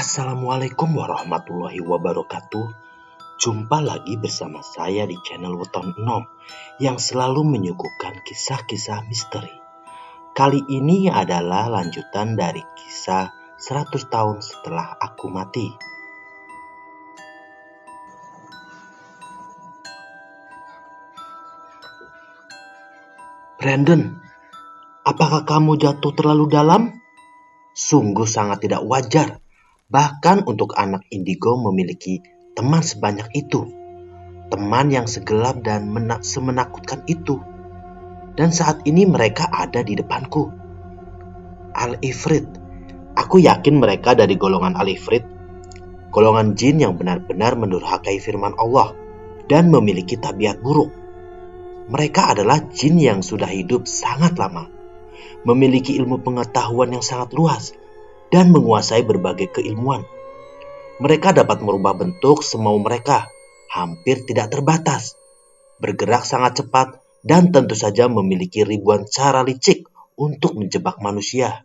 Assalamualaikum warahmatullahi wabarakatuh. Jumpa lagi bersama saya di channel Weton Enom yang selalu menyuguhkan kisah-kisah misteri. Kali ini adalah lanjutan dari kisah 100 tahun setelah aku mati. Brandon, apakah kamu jatuh terlalu dalam? Sungguh sangat tidak wajar. Bahkan untuk anak indigo memiliki teman sebanyak itu. Teman yang segelap dan semenakutkan itu. Dan saat ini mereka ada di depanku. Al-Ifrit. Aku yakin mereka dari golongan Al-Ifrit. Golongan jin yang benar-benar mendurhakai firman Allah dan memiliki tabiat buruk. Mereka adalah jin yang sudah hidup sangat lama. Memiliki ilmu pengetahuan yang sangat luas dan menguasai berbagai keilmuan. Mereka dapat merubah bentuk semau mereka, hampir tidak terbatas, bergerak sangat cepat, dan tentu saja memiliki ribuan cara licik untuk menjebak manusia.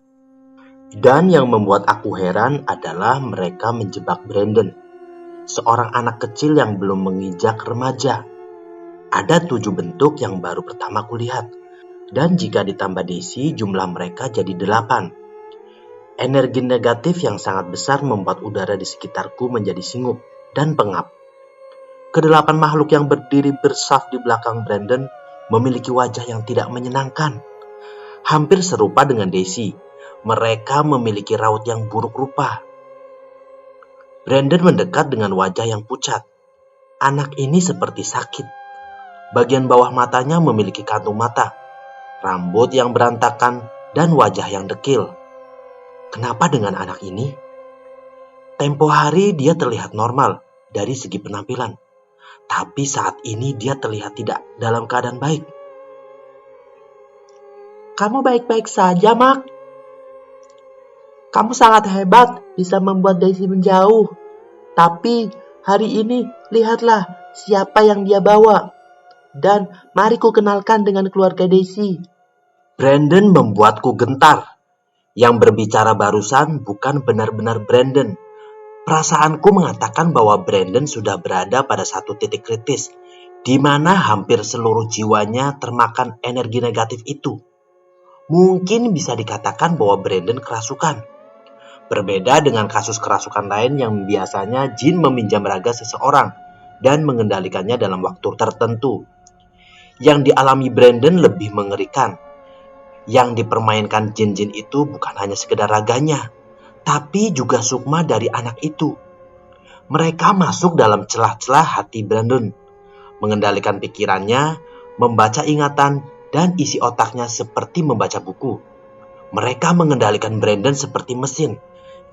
Dan yang membuat aku heran adalah mereka menjebak Brandon, seorang anak kecil yang belum menginjak remaja. Ada 7 bentuk yang baru pertama kulihat, dan jika ditambah Daisy, jumlah mereka jadi 8. Energi negatif yang sangat besar membuat udara di sekitarku menjadi singup dan pengap. Kedelapan makhluk yang berdiri bersaf di belakang Brandon memiliki wajah yang tidak menyenangkan. Hampir serupa dengan Daisy, mereka memiliki raut yang buruk rupa. Brandon mendekat dengan wajah yang pucat. Anak ini seperti sakit. Bagian bawah matanya memiliki kantung mata, rambut yang berantakan, dan wajah yang dekil. Kenapa dengan anak ini? Tempo hari dia terlihat normal dari segi penampilan. Tapi saat ini dia terlihat tidak dalam keadaan baik. Kamu baik-baik saja, Mak. Kamu sangat hebat bisa membuat Daisy menjauh. Tapi hari ini lihatlah siapa yang dia bawa. Dan mari ku kenalkan dengan keluarga Daisy. Brandon membuatku gentar. Yang berbicara barusan bukan benar-benar Brandon. Perasaanku mengatakan bahwa Brandon sudah berada pada satu titik kritis, di mana hampir seluruh jiwanya termakan energi negatif itu. Mungkin bisa dikatakan bahwa Brandon kerasukan. Berbeda dengan kasus kerasukan lain yang biasanya jin meminjam raga seseorang dan mengendalikannya dalam waktu tertentu. Yang dialami Brandon lebih mengerikan. Yang dipermainkan jin-jin itu bukan hanya sekedar raganya, tapi juga sukma dari anak itu. Mereka masuk dalam celah-celah hati Brandon, mengendalikan pikirannya, membaca ingatan, dan isi otaknya seperti membaca buku. Mereka mengendalikan Brandon seperti mesin.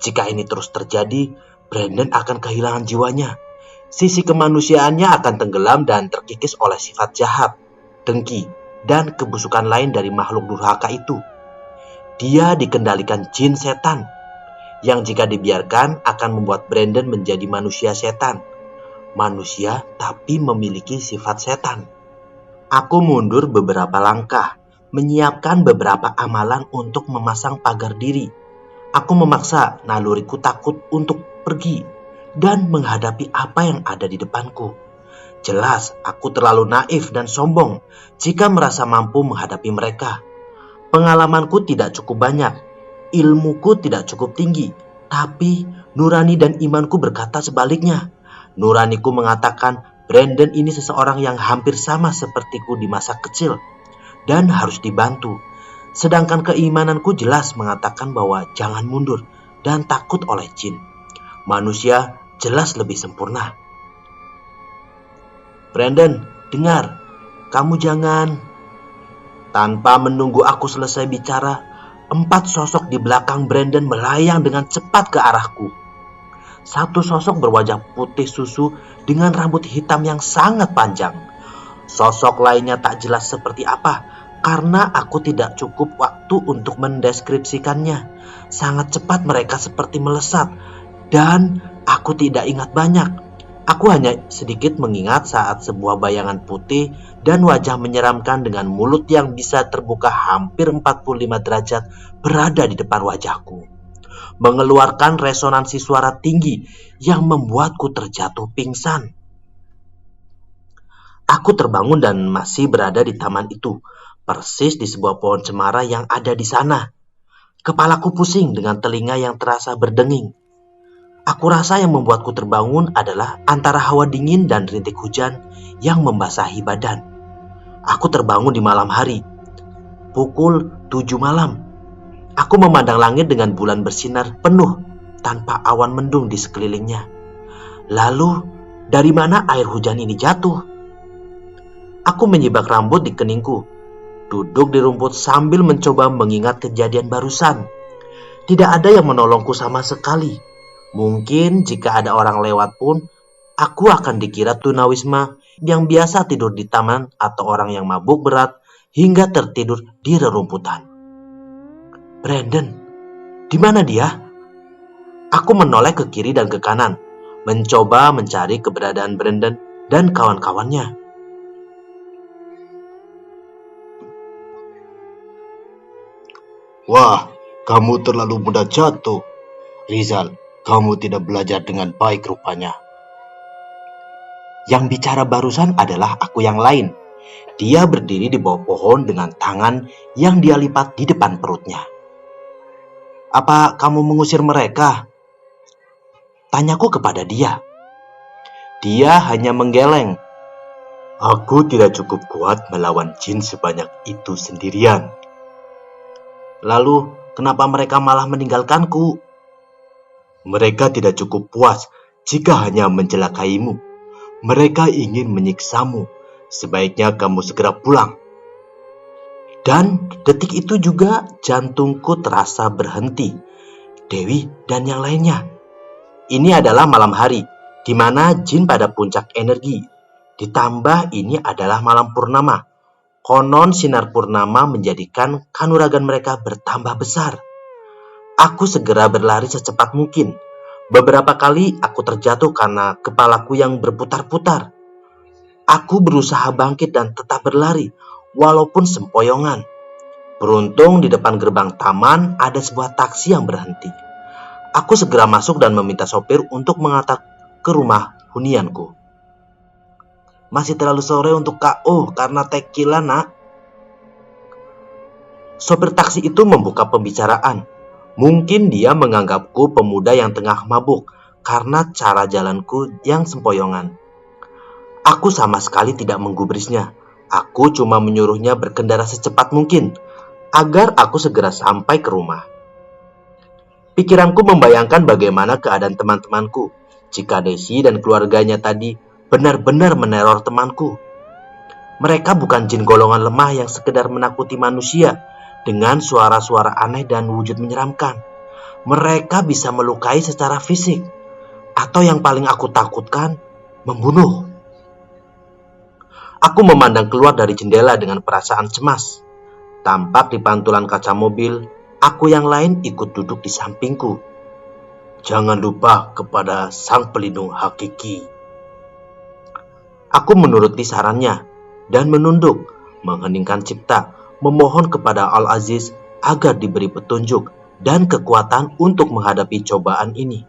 Jika ini terus terjadi, Brandon akan kehilangan jiwanya. Sisi kemanusiaannya akan tenggelam dan terkikis oleh sifat jahat, dengki, dan kebusukan lain dari makhluk durhaka itu. Dia dikendalikan jin setan, yang jika dibiarkan akan membuat Brandon menjadi manusia setan. Manusia tapi memiliki sifat setan. Aku mundur beberapa langkah, menyiapkan beberapa amalan untuk memasang pagar diri. Aku memaksa naluriku takut untuk pergi dan menghadapi apa yang ada di depanku. Jelas, aku terlalu naif dan sombong jika merasa mampu menghadapi mereka. Pengalamanku tidak cukup banyak, ilmuku tidak cukup tinggi, tapi nurani dan imanku berkata sebaliknya. Nuraniku mengatakan Brandon ini seseorang yang hampir sama sepertiku di masa kecil dan harus dibantu. Sedangkan keimananku jelas mengatakan bahwa jangan mundur dan takut oleh jin. Manusia jelas lebih sempurna. Brandon, dengar, kamu jangan. Tanpa menunggu aku selesai bicara, 4 sosok di belakang Brandon melayang dengan cepat ke arahku. Satu sosok berwajah putih susu dengan rambut hitam yang sangat panjang. Sosok lainnya tak jelas seperti apa, karena aku tidak cukup waktu untuk mendeskripsikannya. Sangat cepat mereka seperti melesat, dan aku tidak ingat banyak. Aku hanya sedikit mengingat saat sebuah bayangan putih dan wajah menyeramkan dengan mulut yang bisa terbuka hampir 45 derajat berada di depan wajahku. mengeluarkan resonansi suara tinggi yang membuatku terjatuh pingsan. Aku terbangun dan masih berada di taman itu, persis di sebuah pohon cemara yang ada di sana. Kepalaku pusing dengan telinga yang terasa berdenging. Aku rasa yang membuatku terbangun adalah antara hawa dingin dan rintik hujan yang membasahi badan. Aku terbangun di malam hari, pukul 7 malam. Aku memandang langit dengan bulan bersinar penuh tanpa awan mendung di sekelilingnya. Lalu, dari mana air hujan ini jatuh? Aku menyibak rambut di keningku, duduk di rumput sambil mencoba mengingat kejadian barusan. Tidak ada yang menolongku sama sekali. Mungkin jika ada orang lewat pun, aku akan dikira tunawisma yang biasa tidur di taman atau orang yang mabuk berat hingga tertidur di rerumputan. Brandon, di mana dia? Aku menoleh ke kiri dan ke kanan, mencoba mencari keberadaan Brandon dan kawan-kawannya. Wah, kamu terlalu mudah jatuh. Rizal, kamu tidak belajar dengan baik rupanya. Yang bicara barusan adalah aku yang lain. Dia berdiri di bawah pohon dengan tangan yang dia lipat di depan perutnya. Apa kamu mengusir mereka? Tanyaku kepada dia. Dia hanya menggeleng. Aku tidak cukup kuat melawan jin sebanyak itu sendirian. Lalu, kenapa mereka malah meninggalkanku? Mereka tidak cukup puas jika hanya mencelakaimu. Mereka ingin menyiksamu. Sebaiknya kamu segera pulang. Dan detik itu juga jantungku terasa berhenti. Dewi dan yang lainnya. Ini adalah malam hari, di mana jin pada puncak energi. Ditambah ini adalah malam purnama. Konon sinar purnama menjadikan kanuragan mereka bertambah besar. Aku segera berlari secepat mungkin. Beberapa kali aku terjatuh karena kepalaku yang berputar-putar. Aku berusaha bangkit dan tetap berlari, walaupun sempoyongan. Beruntung di depan gerbang taman ada sebuah taksi yang berhenti. Aku segera masuk dan meminta sopir untuk mengantar ke rumah hunianku. Masih terlalu sore untuk KO karena tequila, nak. Sopir taksi itu membuka pembicaraan. Mungkin dia menganggapku pemuda yang tengah mabuk karena cara jalanku yang sempoyongan. Aku sama sekali tidak menggubrisnya. Aku cuma menyuruhnya berkendara secepat mungkin agar aku segera sampai ke rumah. Pikiranku membayangkan bagaimana keadaan teman-temanku jika Desi dan keluarganya tadi benar-benar meneror temanku. Mereka bukan jin golongan lemah yang sekedar menakuti manusia dengan suara-suara aneh dan wujud menyeramkan. Mereka bisa melukai secara fisik, atau yang paling aku takutkan, membunuh. Aku memandang keluar dari jendela dengan perasaan cemas. Tampak di pantulan kaca mobil, aku yang lain ikut duduk di sampingku. Jangan lupa kepada sang pelindung hakiki. Aku menuruti sarannya dan menunduk, mengheningkan cipta, memohon kepada Al-Aziz agar diberi petunjuk dan kekuatan untuk menghadapi cobaan ini.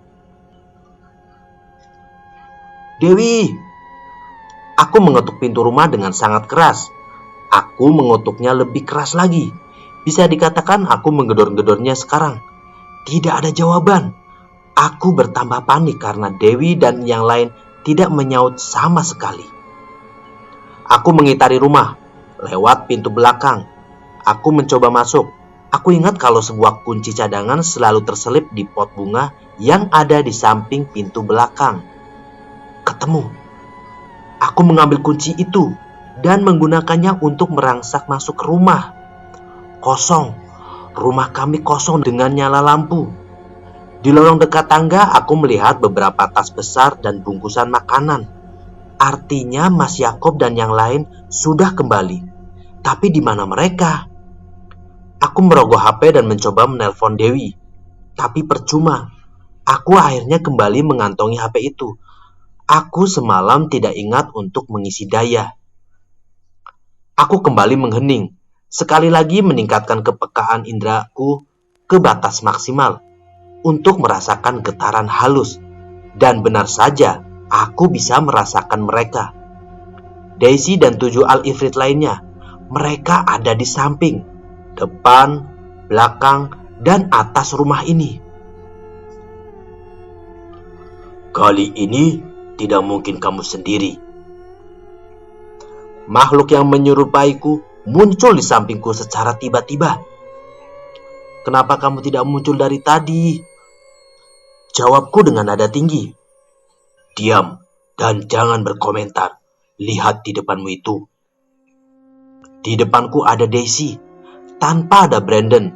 Dewi! Aku mengetuk pintu rumah dengan sangat keras. Aku mengutuknya lebih keras lagi. Bisa dikatakan aku menggedor-gedornya sekarang. Tidak ada jawaban. Aku bertambah panik karena Dewi dan yang lain tidak menyaut sama sekali. Aku mengitari rumah, lewat pintu belakang. Aku mencoba masuk. Aku ingat kalau sebuah kunci cadangan selalu terselip di pot bunga yang ada di samping pintu belakang. Ketemu. Aku mengambil kunci itu dan menggunakannya untuk merangsak masuk ke rumah. Kosong. Rumah kami kosong dengan nyala lampu. Di lorong dekat tangga aku melihat beberapa tas besar dan bungkusan makanan. Artinya Mas Yakob dan yang lain sudah kembali. Tapi di mana mereka? Aku merogoh HP dan mencoba menelpon Dewi. Tapi percuma. Aku akhirnya kembali mengantongi HP itu. Aku semalam tidak ingat untuk mengisi daya. Aku kembali menghening. Sekali lagi meningkatkan kepekaan indraku ke batas maksimal. untuk merasakan getaran halus. Dan benar saja, aku bisa merasakan mereka. Daisy dan 7 Al-Ifrit lainnya, mereka ada di samping, depan, belakang, dan atas rumah ini. Kali ini tidak mungkin kamu sendiri. Makhluk yang menyerupaiku muncul di sampingku secara tiba-tiba. Kenapa kamu tidak muncul dari tadi? Jawabku dengan nada tinggi. Diam dan jangan berkomentar. Lihat di depanmu itu. Di depanku ada Daisy, tanpa ada Brandon.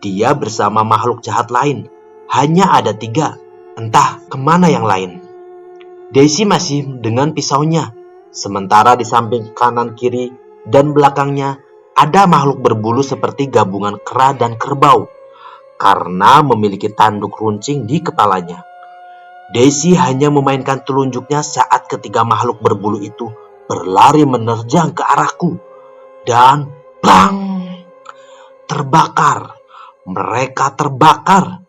Dia bersama makhluk jahat lain. Hanya ada 3. Entah kemana yang lain. Daisy masih dengan pisaunya. Sementara di samping kanan, kiri, dan belakangnya ada makhluk berbulu seperti gabungan kera dan kerbau. Karena memiliki tanduk runcing di kepalanya. Daisy hanya memainkan telunjuknya saat ketiga makhluk berbulu itu berlari menerjang ke arahku. Dan bang! Terbakar. Mereka terbakar.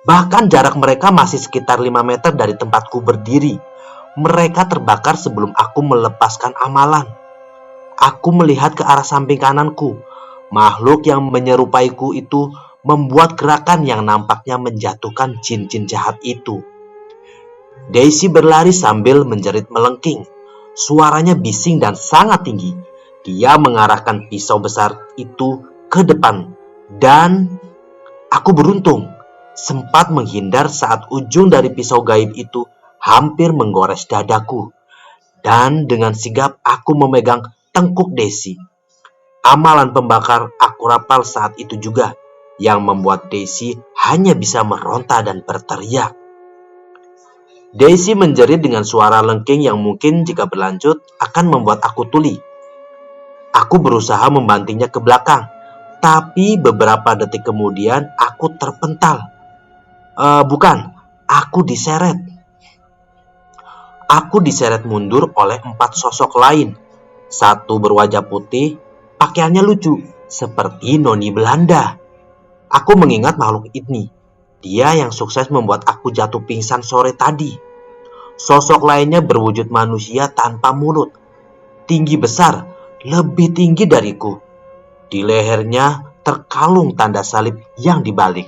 Bahkan jarak mereka masih sekitar 5 meter dari tempatku berdiri. Mereka terbakar sebelum aku melepaskan amalan. Aku melihat ke arah samping kananku. Makhluk yang menyerupaiku itu membuat gerakan yang nampaknya menjatuhkan jin-jin jahat itu. Daisy berlari sambil menjerit melengking. Suaranya bising dan sangat tinggi. Dia mengarahkan pisau besar itu ke depan. Dan aku beruntung sempat menghindar saat ujung dari pisau gaib itu hampir menggores dadaku. Dan dengan sigap aku memegang tengkuk Daisy. Amalan pembakar aku rapal saat itu juga, yang membuat Daisy hanya bisa meronta dan berteriak. Daisy menjerit dengan suara lengking yang mungkin jika berlanjut akan membuat aku tuli. Aku berusaha membantingnya ke belakang, tapi beberapa detik kemudian aku terpental. Aku diseret. Aku diseret mundur oleh 4 sosok lain. 1 berwajah putih, pakaiannya lucu, seperti noni Belanda. Aku mengingat makhluk ini. Dia yang sukses membuat aku jatuh pingsan sore tadi. Sosok lainnya berwujud manusia tanpa mulut. Tinggi besar, lebih tinggi dariku. Di lehernya terkalung tanda salib yang dibalik.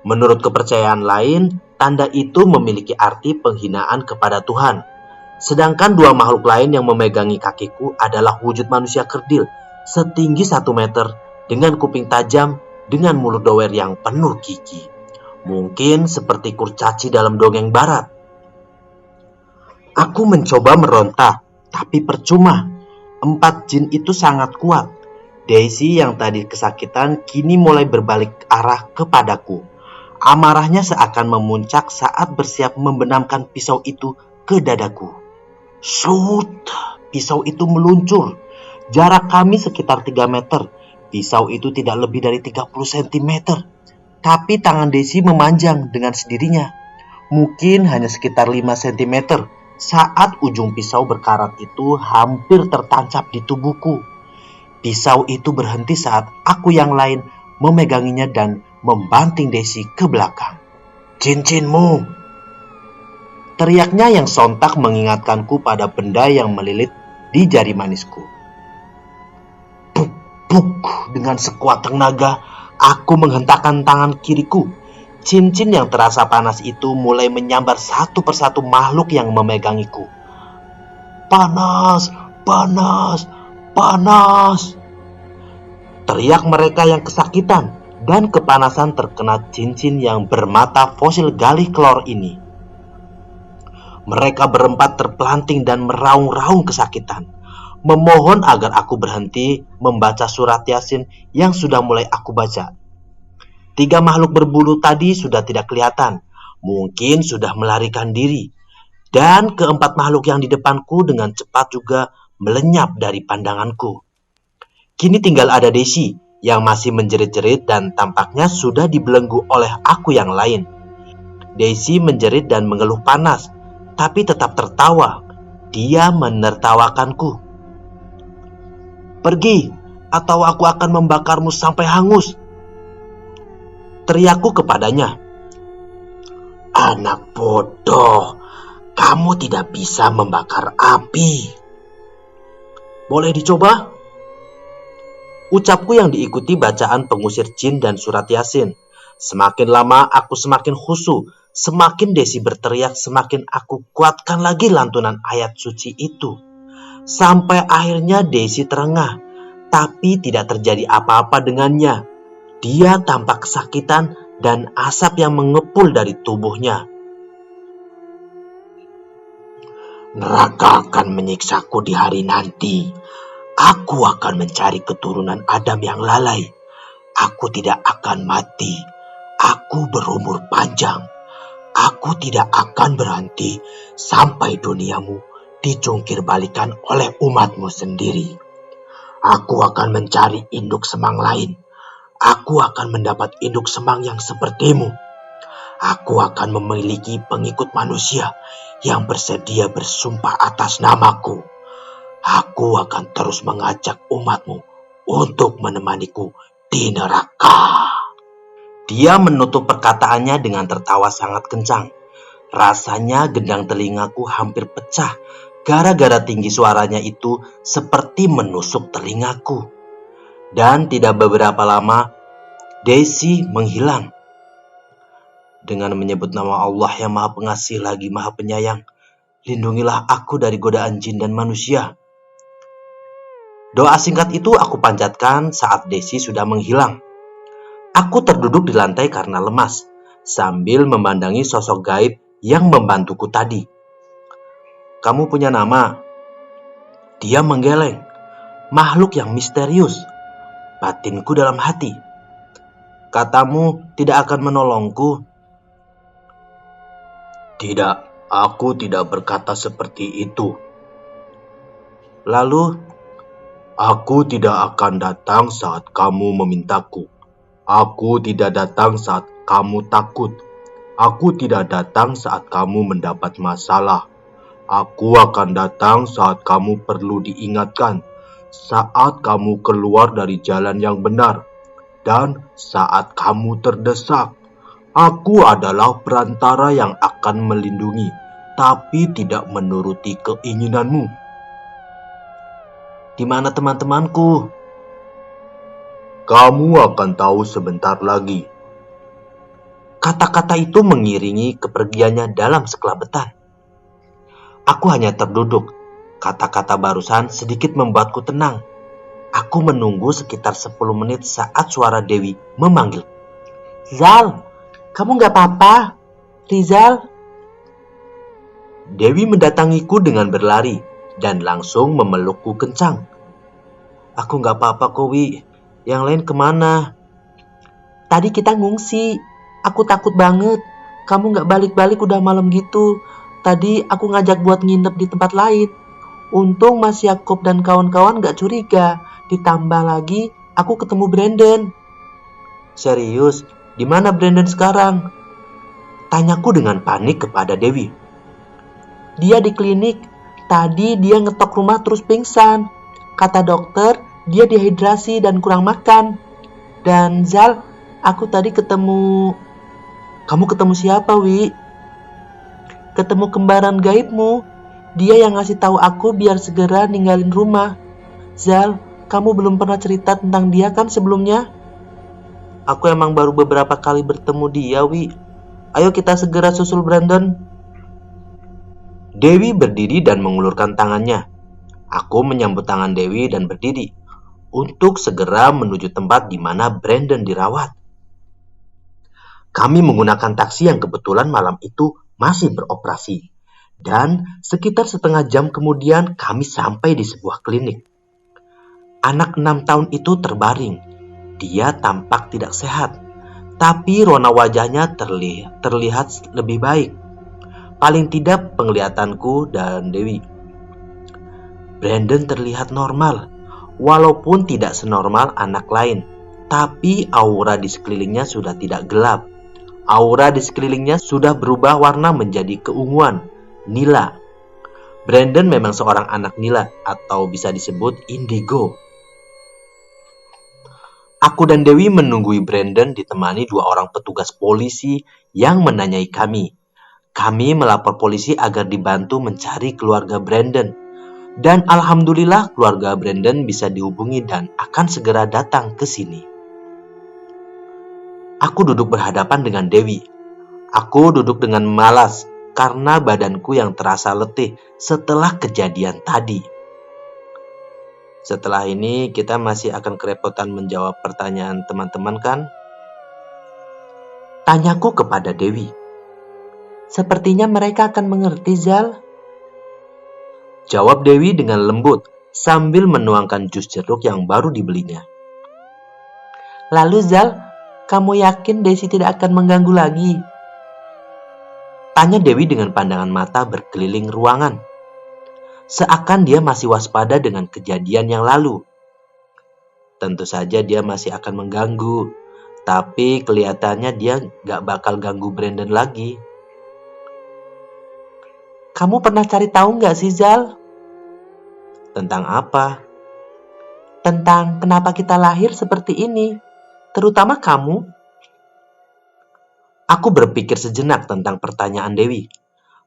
Menurut kepercayaan lain, tanda itu memiliki arti penghinaan kepada Tuhan. Sedangkan 2 makhluk lain yang memegangi kakiku adalah wujud manusia kerdil, setinggi 1 meter, dengan kuping tajam, dengan mulut dower yang penuh gigi. Mungkin seperti kurcaci dalam dongeng barat. Aku mencoba meronta, tapi percuma. 4 jin itu sangat kuat. Daisy yang tadi kesakitan kini mulai berbalik arah kepadaku. Amarahnya seakan memuncak saat bersiap membenamkan pisau itu ke dadaku. Shoot! Pisau itu meluncur. Jarak kami sekitar 3 meter. Pisau itu tidak lebih dari 30 cm. Tapi tangan Daisy memanjang dengan sendirinya. Mungkin hanya sekitar 5 cm saat ujung pisau berkarat itu hampir tertancap di tubuhku. Pisau itu berhenti saat aku yang lain memeganginya dan membanting Daisy ke belakang. Cincinmu! Teriaknya yang sontak mengingatkanku pada benda yang melilit di jari manisku. Buk, buk, dengan sekuat tenaga, aku menghentakkan tangan kiriku. Cincin yang terasa panas itu mulai menyambar satu persatu makhluk yang memegangiku. Panas, panas, panas! Teriak mereka yang kesakitan dan kepanasan terkena cincin yang bermata fosil galih klor ini. Mereka berempat terpelanting dan meraung-raung kesakitan, memohon agar aku berhenti membaca surat Yasin yang sudah mulai aku baca. 3 makhluk berbulu tadi sudah tidak kelihatan, mungkin sudah melarikan diri. Dan keempat makhluk yang di depanku dengan cepat juga melenyap dari pandanganku. Kini tinggal ada Daisy yang masih menjerit-jerit dan tampaknya sudah dibelenggu oleh aku yang lain. Daisy menjerit dan mengeluh panas, tapi tetap tertawa. Dia menertawakanku. Pergi, atau aku akan membakarmu sampai hangus, teriakku kepadanya. Anak bodoh, kamu tidak bisa membakar api. Boleh dicoba? Ucapku yang diikuti bacaan pengusir jin dan surat Yasin. Semakin lama aku semakin khusyuk. Semakin Desi berteriak, semakin aku kuatkan lagi lantunan ayat suci itu. Sampai akhirnya Desi terengah, tapi tidak terjadi apa-apa dengannya. Dia tampak kesakitan dan asap yang mengepul dari tubuhnya. Neraka akan menyiksaku di hari nanti. Aku akan mencari keturunan Adam yang lalai. Aku tidak akan mati. Aku berumur panjang. Aku tidak akan berhenti sampai duniamu dijungkir balikan oleh umatmu sendiri. Aku akan mencari induk semang lain. Aku akan mendapat induk semang yang sepertimu. Aku akan memiliki pengikut manusia yang bersedia bersumpah atas namaku. Aku akan terus mengajak umatmu untuk menemaniku di neraka. Dia menutup perkataannya dengan tertawa sangat kencang. Rasanya gendang telingaku hampir pecah gara-gara tinggi suaranya itu seperti menusuk telingaku. Dan tidak beberapa lama, Desi menghilang. Dengan menyebut nama Allah yang Maha Pengasih lagi Maha Penyayang, lindungilah aku dari godaan jin dan manusia. Doa singkat itu aku panjatkan saat Desi sudah menghilang. Aku terduduk di lantai karena lemas, sambil memandangi sosok gaib yang membantuku tadi. Kamu punya nama? Dia menggeleng. Makhluk yang misterius. Batinku dalam hati. Katamu tidak akan menolongku? Tidak, aku tidak berkata seperti itu. Lalu, aku tidak akan datang saat kamu memintaku. Aku tidak datang saat kamu takut. Aku tidak datang saat kamu mendapat masalah. Aku akan datang saat kamu perlu diingatkan, saat kamu keluar dari jalan yang benar, dan saat kamu terdesak. Aku adalah perantara yang akan melindungi, tapi tidak menuruti keinginanmu. Di mana teman-temanku? Kamu akan tahu sebentar lagi. Kata-kata itu mengiringi kepergiannya dalam sekelabetan. Aku hanya terduduk. Kata-kata barusan sedikit membuatku tenang. Aku menunggu sekitar 10 menit saat suara Dewi memanggil. Zal, kamu gak apa-apa? Rizal? Dewi mendatangiku dengan berlari dan langsung memelukku kencang. Aku gak apa-apa kok, Wi. Yang lain kemana? Tadi kita ngungsi. Aku takut banget. Kamu gak balik-balik udah malam gitu. Tadi aku ngajak buat nginep di tempat lain. Untung Mas Yakob dan kawan-kawan gak curiga. Ditambah lagi aku ketemu Brandon. Serius? Di mana Brandon sekarang? Tanyaku dengan panik kepada Dewi. Dia di klinik. Tadi dia ngetok rumah terus pingsan. Kata dokter, dia dehidrasi dan kurang makan. Dan Zal, aku tadi ketemu... Kamu ketemu siapa, Wi? Ketemu kembaran gaibmu. Dia yang ngasih tahu aku biar segera ninggalin rumah. Zal, kamu belum pernah cerita tentang dia kan sebelumnya? Aku emang baru beberapa kali bertemu dia, Wi. Ayo kita segera susul Brandon. Dewi berdiri dan mengulurkan tangannya. Aku menyambut tangan Dewi dan berdiri untuk segera menuju tempat di mana Brandon dirawat. Kami menggunakan taksi yang kebetulan malam itu masih beroperasi. Dan sekitar setengah jam kemudian kami sampai di sebuah klinik. Anak 6 tahun itu terbaring. Dia tampak tidak sehat, tapi rona wajahnya terlihat lebih baik. Paling tidak penglihatanku dan Dewi. Brandon terlihat normal, walaupun tidak senormal anak lain. Tapi aura di sekelilingnya sudah tidak gelap. Aura di sekelilingnya sudah berubah warna menjadi keunguan, nila. Brandon memang seorang anak nila atau bisa disebut indigo. Aku dan Dewi menunggui Brandon ditemani 2 orang petugas polisi yang menanyai kami. Kami melapor polisi agar dibantu mencari keluarga Brandon. Dan alhamdulillah keluarga Brandon bisa dihubungi dan akan segera datang ke sini. Aku duduk berhadapan dengan Dewi. Aku duduk dengan malas karena badanku yang terasa letih setelah kejadian tadi. Setelah ini kita masih akan kerepotan menjawab pertanyaan teman-teman kan? Tanyaku kepada Dewi. Sepertinya mereka akan mengerti, Zal. Jawab Dewi dengan lembut sambil menuangkan jus jeruk yang baru dibelinya. Lalu Zal, kamu yakin Daisy tidak akan mengganggu lagi? Tanya Dewi dengan pandangan mata berkeliling ruangan. Seakan dia masih waspada dengan kejadian yang lalu. Tentu saja dia masih akan mengganggu, tapi kelihatannya dia gak bakal ganggu Brandon lagi. Kamu pernah cari tahu nggak sih, Zal? Tentang apa? Tentang kenapa kita lahir seperti ini, terutama kamu. Aku berpikir sejenak tentang pertanyaan Dewi.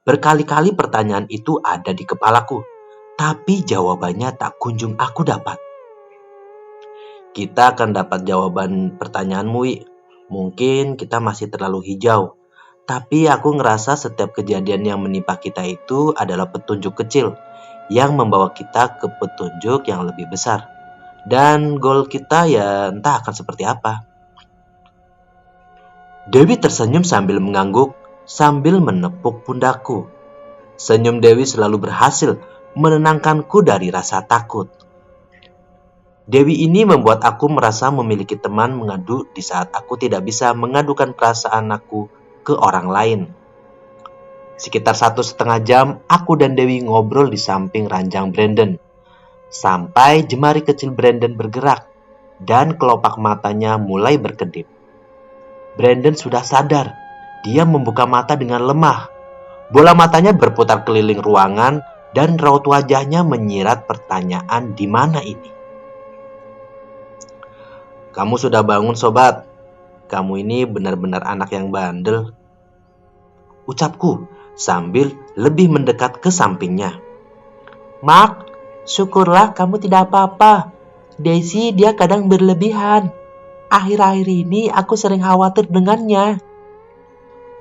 Berkali-kali pertanyaan itu ada di kepalaku, tapi jawabannya tak kunjung aku dapat. Kita akan dapat jawaban pertanyaanmu, Wi. Mungkin kita masih terlalu hijau. Tapi aku ngerasa setiap kejadian yang menimpa kita itu adalah petunjuk kecil yang membawa kita ke petunjuk yang lebih besar. Dan goal kita ya entah akan seperti apa. Dewi tersenyum sambil mengangguk, sambil menepuk pundakku. Senyum Dewi selalu berhasil menenangkanku dari rasa takut. Dewi ini membuat aku merasa memiliki teman mengadu di saat aku tidak bisa mengadukan perasaan aku ke orang lain. Sekitar 1,5 jam, aku dan Dewi ngobrol di samping ranjang Brandon. Sampai jemari kecil Brandon bergerak dan kelopak matanya mulai berkedip. Brandon sudah sadar. Dia membuka mata dengan lemah. Bola matanya berputar keliling ruangan dan raut wajahnya menyirat pertanyaan di mana ini. Kamu sudah bangun, sobat? Kamu ini benar-benar anak yang bandel. Ucapku sambil lebih mendekat ke sampingnya. Mark, syukurlah kamu tidak apa-apa. Daisy dia kadang berlebihan. Akhir-akhir ini aku sering khawatir dengannya.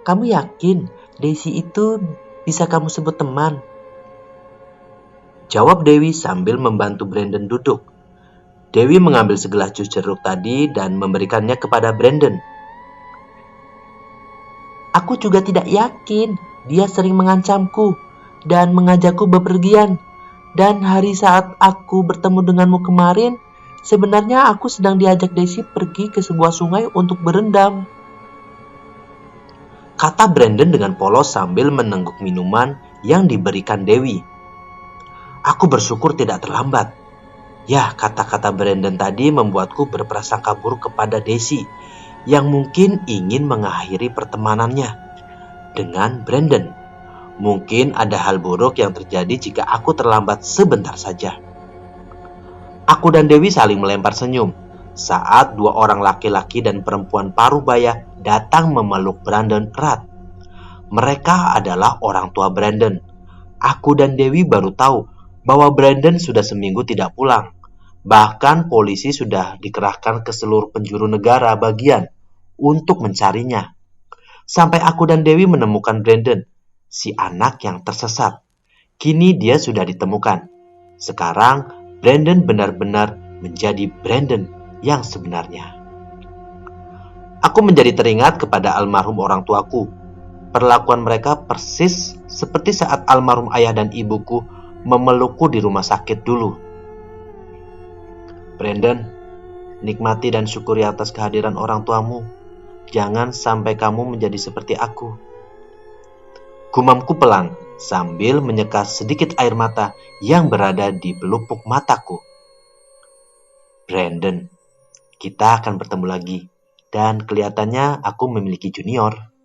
Kamu yakin Daisy itu bisa kamu sebut teman? Jawab Dewi sambil membantu Brandon duduk. Dewi mengambil segelas jus jeruk tadi dan memberikannya kepada Brandon. Aku juga tidak yakin. Dia sering mengancamku dan mengajakku bepergian. Dan hari saat aku bertemu denganmu kemarin, sebenarnya aku sedang diajak Daisy pergi ke sebuah sungai untuk berendam. Kata Brandon dengan polos sambil menengguk minuman yang diberikan Dewi. Aku bersyukur tidak terlambat. Ya, kata-kata Brandon tadi membuatku berprasangka buruk kepada Daisy yang mungkin ingin mengakhiri pertemanannya dengan Brandon. Mungkin ada hal buruk yang terjadi jika aku terlambat sebentar saja. Aku dan Dewi saling melempar senyum saat 2 orang laki-laki dan perempuan parubaya datang memeluk Brandon erat. Mereka adalah orang tua Brandon. Aku dan Dewi baru tahu bahwa Brandon sudah seminggu tidak pulang. Bahkan polisi sudah dikerahkan ke seluruh penjuru negara bagian untuk mencarinya. Sampai aku dan Dewi menemukan Brandon, si anak yang tersesat. Kini dia sudah ditemukan. Sekarang Brandon benar-benar menjadi Brandon yang sebenarnya. Aku menjadi teringat kepada almarhum orang tuaku. Perlakuan mereka persis seperti saat almarhum ayah dan ibuku memelukku di rumah sakit dulu. Brandon, nikmati dan syukuri atas kehadiran orang tuamu. Jangan sampai kamu menjadi seperti aku. Gumamku pelan sambil menyeka sedikit air mata yang berada di pelupuk mataku. Brandon, kita akan bertemu lagi. Dan kelihatannya aku memiliki junior.